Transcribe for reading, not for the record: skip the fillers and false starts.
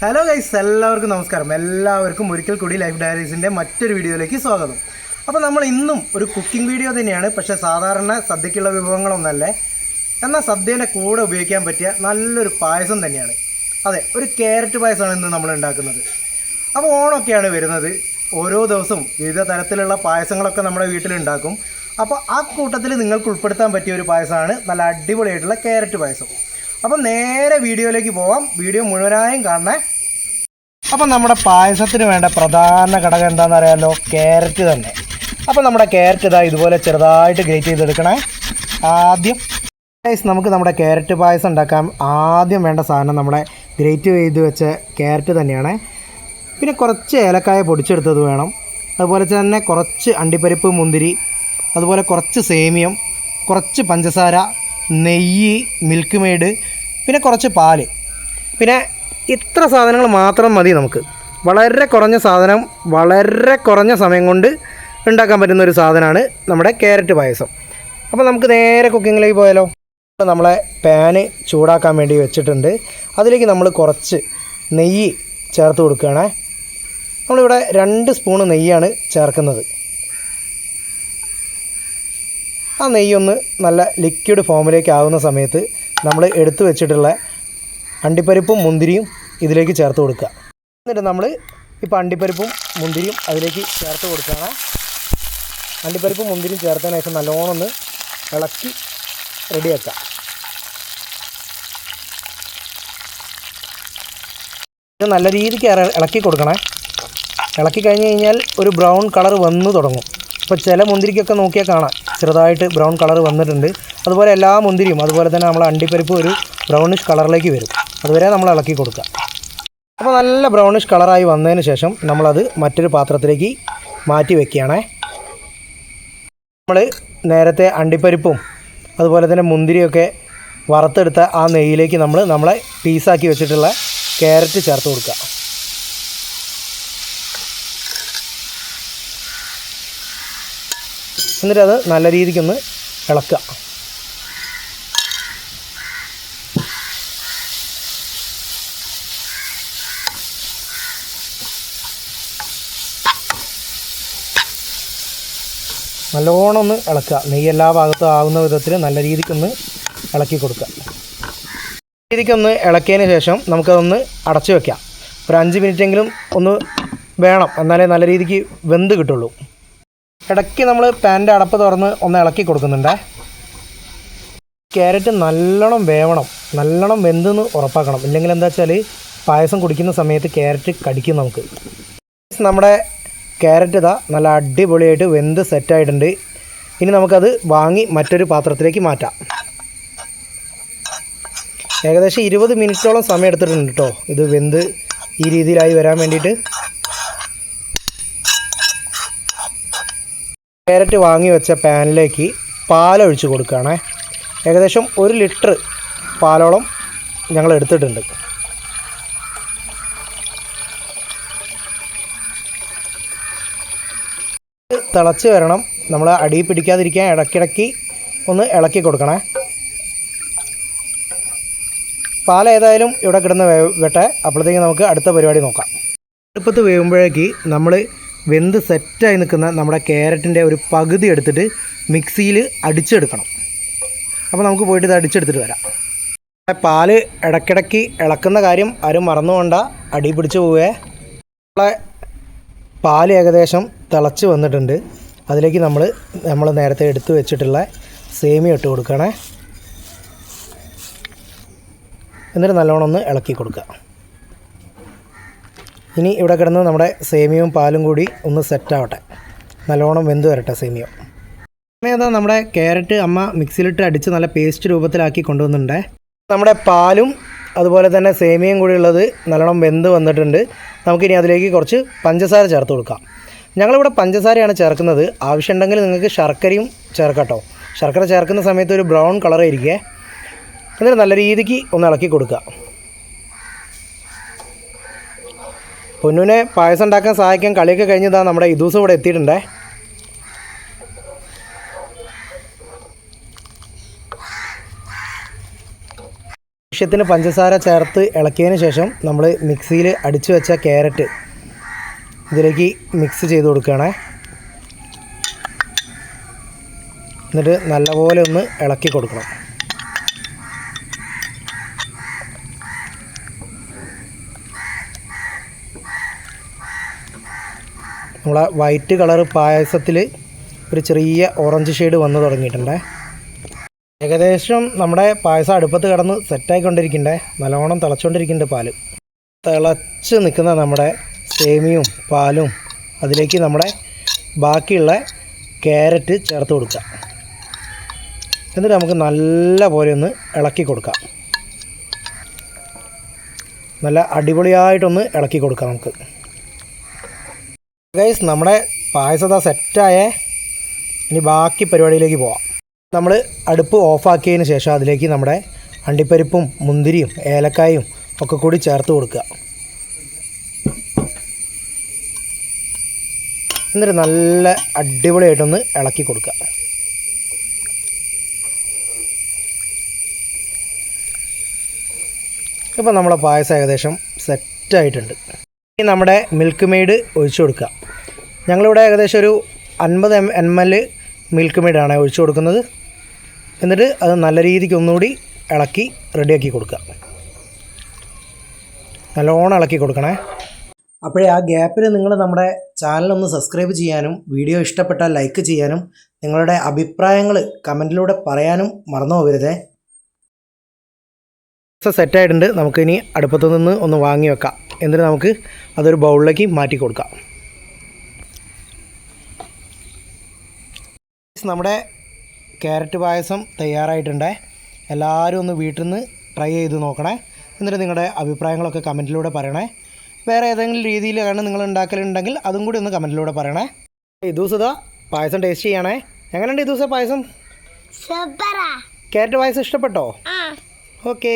Hello guys, എല്ലാവർക്കും നമസ്കാരം. എല്ലാവർക്കും ഒരിക്കൽ കൂടി ലൈഫ് ഡയറീസിൻ്റെ മറ്റൊരു വീഡിയോയിലേക്ക് സ്വാഗതം. അപ്പോൾ നമ്മൾ ഇന്നും ഒരു കുക്കിംഗ് വീഡിയോ തന്നെയാണ്. പക്ഷേ സാധാരണ സദ്യക്കുള്ള വിഭവങ്ങളൊന്നല്ലേ, എന്നാൽ സദ്യേൻ്റെ കൂടെ ഉപയോഗിക്കാൻ പറ്റിയ നല്ലൊരു പായസം തന്നെയാണ്. അതെ, ഒരു ക്യാരറ്റ് പായസമാണ് ഇന്ന് നമ്മൾ ഉണ്ടാക്കുന്നത്. അപ്പോൾ ഓണമൊക്കെയാണ് വരുന്നത്. ഓരോ ദിവസവും വിവിധ തരത്തിലുള്ള പായസങ്ങളൊക്കെ നമ്മുടെ വീട്ടിലുണ്ടാക്കും. അപ്പോൾ ആ കൂട്ടത്തിൽ നിങ്ങൾക്ക് ഉൾപ്പെടുത്താൻ പറ്റിയ ഒരു പായസമാണ് നല്ല അടിപൊളിയായിട്ടുള്ള ക്യാരറ്റ് പായസം. അപ്പം നേരെ വീഡിയോയിലേക്ക് പോവാം. വീഡിയോ മുഴുവനായും കാണണേ. അപ്പം നമ്മുടെ പായസത്തിന് വേണ്ട പ്രധാന ഘടകം എന്താണെന്ന് അറിയാമല്ലോ, ക്യാരറ്റ് തന്നെ. അപ്പം നമ്മുടെ ക്യാരറ്റ് ഇതാ ഇതുപോലെ ചെറുതായിട്ട് ഗ്രേറ്റ് ചെയ്തെടുക്കണേ. ആദ്യം നമുക്ക് നമ്മുടെ ക്യാരറ്റ് പായസം ഉണ്ടാക്കാൻ ആദ്യം വേണ്ട സാധനം നമ്മുടെ ഗ്രേറ്റ് ചെയ്ത് വെച്ച ക്യാരറ്റ് തന്നെയാണ്. പിന്നെ കുറച്ച് ഏലക്കായ പൊടിച്ചെടുത്തത് വേണം. അതുപോലെ തന്നെ കുറച്ച് അണ്ടിപ്പരിപ്പ്, മുന്തിരി, അതുപോലെ കുറച്ച് സേമിയം, കുറച്ച് പഞ്ചസാര, നെയ്യ്, മിൽക്ക് മെയ്ഡ്, പിന്നെ കുറച്ച് പാല്. പിന്നെ ഇത്ര സാധനങ്ങൾ മാത്രം മതി നമുക്ക്. വളരെ കുറഞ്ഞ സാധനം, വളരെ കുറഞ്ഞ സമയം കൊണ്ട് ഉണ്ടാക്കാൻ പറ്റുന്ന ഒരു സാധനമാണ് നമ്മുടെ ക്യാരറ്റ് പായസം. അപ്പോൾ നമുക്ക് നേരെ കുക്കിങ്ങിലേക്ക് പോയാലോ. നമ്മളെ പാന് ചൂടാക്കാൻ വേണ്ടി വെച്ചിട്ടുണ്ട്. അതിലേക്ക് നമ്മൾ കുറച്ച് നെയ്യ് ചേർത്ത് കൊടുക്കുകയാണ്. നമ്മളിവിടെ 2 സ്പൂണ് നെയ്യാണ് ചേർക്കുന്നത്. ആ നെയ്യൊന്ന് നല്ല ലിക്വിഡ് ഫോമിലേക്ക് ആകുന്ന സമയത്ത് നമ്മൾ എടുത്തു വെച്ചിട്ടുള്ള അണ്ടിപ്പരിപ്പും മുന്തിരിയും ഇതിലേക്ക് ചേർത്ത് കൊടുക്കുക. എന്നിട്ട് നമ്മൾ ഇപ്പോൾ അണ്ടിപ്പരിപ്പും മുന്തിരിയും അതിലേക്ക് ചേർത്ത് കൊടുക്കുകയാണ്. അണ്ടിപ്പരിപ്പും മുന്തിരിയും ചേർത്തതിന് ശേഷം നല്ലോണം ഒന്ന് ഇളക്കി റെഡിയാക്കാം. ഇത് നല്ല രീതിക്ക് ഇളക്കി കൊടുക്കണേ. ഇളക്കി കഴിഞ്ഞ് കഴിഞ്ഞാൽ ഒരു ബ്രൗൺ കളർ വന്ന് തുടങ്ങും. ഇപ്പോൾ ചില മുന്തിരിക്കൊക്കെ നോക്കിയാൽ കാണാം ചെറുതായിട്ട് ബ്രൗൺ കളർ വന്നിട്ടുണ്ട്. അതുപോലെ എല്ലാ മുന്തിരിയും അതുപോലെ തന്നെ നമ്മൾ അണ്ടിപ്പരിപ്പ് ഒരു ബ്രൗണിഷ് കളറിലേക്ക് വരും. അതുവരെ നമ്മൾ ഇളക്കി കൊടുക്കുക. അപ്പോൾ നല്ല ബ്രൗണിഷ് കളറായി വന്നതിന് ശേഷം നമ്മളത് മറ്റൊരു പാത്രത്തിലേക്ക് മാറ്റി വയ്ക്കുകയാണേ. നമ്മൾ നേരത്തെ അണ്ടിപ്പരിപ്പും അതുപോലെ തന്നെ മുന്തിരിയൊക്കെ വറുത്തെടുത്ത ആ നെയ്യിലേക്ക് നമ്മളെ പീസാക്കി വെച്ചിട്ടുള്ള ക്യാരറ്റ് ചേർത്ത് കൊടുക്കുക. എന്നിട്ട് അത് നല്ല രീതിക്കൊന്ന് ഇളക്കുക. നല്ലോണം ഒന്ന് ഇളക്കുക. നെയ്യ് എല്ലാ ഭാഗത്തും ആകുന്ന വിധത്തിൽ നല്ല രീതിക്കൊന്ന് ഇളക്കി കൊടുക്കുക. രീതിക്കൊന്ന് ഇളക്കിയതിന് ശേഷം നമുക്കതൊന്ന് അടച്ചു വയ്ക്കാം. ഒരു 5 മിനിറ്റെങ്കിലും ഒന്ന് വേണം, എന്നാലേ നല്ല രീതിക്ക് വെന്ത് കിട്ടുള്ളൂ. ഇടയ്ക്ക് നമ്മൾ പാനിൻ്റെ അടപ്പ് തുറന്ന് ഒന്ന് ഇളക്കി കൊടുക്കുന്നുണ്ട്. ക്യാരറ്റ് നല്ലോണം വേവണം, നല്ലോണം വെന്തെന്ന് ഉറപ്പാക്കണം. ഇല്ലെങ്കിൽ എന്താ വെച്ചാൽ പായസം കുടിക്കുന്ന സമയത്ത് ക്യാരറ്റ് കടിക്കും നമുക്ക്. നമ്മുടെ ക്യാരറ്റ് ഇതാ നല്ല അടിപൊളിയായിട്ട് വെന്ത് സെറ്റായിട്ടുണ്ട്. ഇനി നമുക്കത് വാങ്ങി മറ്റൊരു പാത്രത്തിലേക്ക് മാറ്റാം. ഏകദേശം 20 മിനിറ്റോളം സമയം എടുത്തിട്ടുണ്ട് കേട്ടോ ഇത് വെന്ത് ഈ രീതിയിലായി വരാൻ വേണ്ടിയിട്ട്. ക്യാരറ്റ് വാങ്ങി വെച്ച പാനിലേക്ക് പാലൊഴിച്ച് കൊടുക്കുകയാണേ. ഏകദേശം 1 ലിറ്റർ പാലോളം ഞങ്ങൾ എടുത്തിട്ടുണ്ട്. തിളച്ച് വരണം. നമ്മൾ അടി പിടിക്കാതിരിക്കാൻ ഇടയ്ക്കിടയ്ക്ക് ഒന്ന് ഇളക്കി കൊടുക്കണേ. പാൽ ഏതായാലും ഇവിടെ കിടന്ന് വേവട്ടെ. അപ്പോഴത്തേക്ക് നമുക്ക് അടുത്ത പരിപാടി നോക്കാം. അടുപ്പത്ത് വേവുമ്പോഴേക്ക് നമ്മൾ വെന്ത് സെറ്റായി നിൽക്കുന്ന നമ്മുടെ ക്യാരറ്റിൻ്റെ ഒരു പകുതി എടുത്തിട്ട് മിക്സിയിൽ അടിച്ചെടുക്കണം. അപ്പോൾ നമുക്ക് പോയിട്ട് ഇത് അടിച്ചെടുത്തിട്ട് വരാം. പാല് ഇടയ്ക്കിടയ്ക്ക് ഇളക്കുന്ന കാര്യം ആരും മറന്നുകൊണ്ട, അടി പിടിച്ച് പോവേ. നമ്മളെ പാല് ഏകദേശം തിളച്ച് വന്നിട്ടുണ്ട്. അതിലേക്ക് നമ്മൾ നേരത്തെ എടുത്ത് വെച്ചിട്ടുള്ള സേമിയ ഇട്ട് കൊടുക്കണേ. എന്നിട്ട് നല്ലോണം ഒന്ന് ഇളക്കി കൊടുക്കുക. ഇനി ഇവിടെ കിടന്ന് നമ്മുടെ സേമിയവും പാലും കൂടി ഒന്ന് സെറ്റാവട്ടെ. നല്ലോണം വെന്ത് വരട്ടെ സേമിയ. സമയം നമ്മുടെ ക്യാരറ്റ് അമ്മ മിക്സിയിലിട്ട് അടിച്ച് നല്ല പേസ്റ്റ് രൂപത്തിലാക്കി കൊണ്ടുവന്നിട്ടുണ്ട്. നമ്മുടെ പാലും അതുപോലെ തന്നെ സേമിയയും കൂടി ഉള്ളത് നല്ലോണം വെന്ത് വന്നിട്ടുണ്ട്. നമുക്കിനി അതിലേക്ക് കുറച്ച് പഞ്ചസാര ചേർത്ത് കൊടുക്കാം. ഞങ്ങളിവിടെ പഞ്ചസാരയാണ് ചേർക്കുന്നത്. ആവശ്യമുണ്ടെങ്കിൽ നിങ്ങൾക്ക് ശർക്കരയും ചേർക്കാം കേട്ടോ. ശർക്കര ചേർക്കുന്ന സമയത്ത് ഒരു ബ്രൗൺ കളറായിരിക്കേ. എന്നിട്ട് നല്ല രീതിക്ക് ഒന്ന് ഇളക്കി കൊടുക്കുക. പൊന്നുവിനെ പായസം ഉണ്ടാക്കാൻ സഹായിക്കാൻ കളിയൊക്കെ കഴിഞ്ഞതാണ് നമ്മുടെ ഇദൂസ് ഇവിടെ എത്തിയിട്ടുണ്ടേ. ആവശ്യത്തിന് പഞ്ചസാര ചേർത്ത് ഇളക്കിയതിന് ശേഷം നമ്മൾ മിക്സിയിൽ അടിച്ചു വെച്ച ക്യാരറ്റ് ഇതിലേക്ക് മിക്സ് ചെയ്ത് കൊടുക്കുകയാണ്. എന്നിട്ട് നല്ലപോലെ ഒന്ന് ഇളക്കി കൊടുക്കണം. നമ്മളെ വൈറ്റ് കളർ പായസത്തിൽ ഒരു ചെറിയ ഓറഞ്ച് ഷെയ്ഡ് വന്ന് തുടങ്ങിയിട്ടുണ്ട്. ഏകദേശം നമ്മുടെ പായസം അടുപ്പത്ത് കിടന്ന് സെറ്റായിക്കൊണ്ടിരിക്കണ്ടേ, നല്ലോണം തിളച്ചുകൊണ്ടിരിക്കുന്നുണ്ട് പാല്. തിളച്ച് നിൽക്കുന്ന നമ്മുടെ സേമിയും പാലും അതിലേക്ക് നമ്മുടെ ബാക്കിയുള്ള ക്യാരറ്റ് ചേർത്ത് കൊടുക്കുക. എന്നിട്ട് നമുക്ക് നല്ല പോലെ ഒന്ന് ഇളക്കി കൊടുക്കാം. നല്ല അടിപൊളിയായിട്ടൊന്ന് ഇളക്കി കൊടുക്കാം നമുക്ക്. ഗൈസ്, നമ്മുടെ പായസത സെറ്റായേ. ഇനി ബാക്കി പരിപാടിയിലേക്ക് പോവാം. നമ്മൾ അടുപ്പ് ഓഫാക്കിയതിന് ശേഷം അതിലേക്ക് നമ്മുടെ അണ്ടിപ്പരിപ്പും മുന്തിരിയും ഏലക്കായും ഒക്കെ കൂടി ചേർത്ത് കൊടുക്കുക. എന്നിട്ട് നല്ല അടിപൊളിയായിട്ടൊന്ന് ഇളക്കി കൊടുക്കുക. ഇപ്പോൾ നമ്മളെ പായസം ഏകദേശം സെറ്റായിട്ടുണ്ട്. ഇനി നമ്മുടെ മിൽക്ക് മെയ്ഡ് ഒഴിച്ചു കൊടുക്കുക. ഞങ്ങളിവിടെ ഏകദേശം ഒരു 50 ml മിൽക്ക് മെയ്ഡാണ് ഒഴിച്ചു കൊടുക്കുന്നത്. എന്നിട്ട് അത് നല്ല രീതിക്ക് ഒന്നുകൂടി ഇളക്കി റെഡിയാക്കി കൊടുക്കുക. നല്ലോണം ഇളക്കി കൊടുക്കണേ. അപ്പോഴേ ആ ഗ്യാപ്പിൽ നിങ്ങൾ നമ്മുടെ ചാനലൊന്ന് സബ്സ്ക്രൈബ് ചെയ്യാനും വീഡിയോ ഇഷ്ടപ്പെട്ടാൽ ലൈക്ക് ചെയ്യാനും നിങ്ങളുടെ അഭിപ്രായങ്ങൾ കമൻറ്റിലൂടെ പറയാനും മറന്നു പോകരുതേ. സെറ്റായിട്ടുണ്ട്. നമുക്കിനി അടുപ്പത്തു നിന്ന് ഒന്ന് വാങ്ങി വെക്കാം. എന്നിട്ട് നമുക്ക് അതൊരു ബൗളിലേക്ക് മാറ്റി കൊടുക്കാം. നമ്മുടെ ക്യാരറ്റ് പായസം തയ്യാറായിട്ടുണ്ട്. എല്ലാവരും ഒന്ന് വീട്ടിൽ നിന്ന് ട്രൈ ചെയ്ത് നോക്കണേ. എന്നിട്ട് നിങ്ങളുടെ അഭിപ്രായങ്ങളൊക്കെ കമൻറ്റിലൂടെ പറയണേ. വേറെ ഏതെങ്കിലും രീതിയിലാണ് നിങ്ങൾ ഉണ്ടാക്കലുണ്ടെങ്കിൽ അതും കൂടി ഒന്ന് കമൻറ്റിലൂടെ പറയണേ. ഇതൂസതാ പായസം ടേസ്റ്റ് ചെയ്യണേ. എങ്ങനെയുണ്ട് ഇതൂസ പായസം? ക്യാരറ്റ് പായസം ഇഷ്ടപ്പെട്ടോ? ഓക്കേ.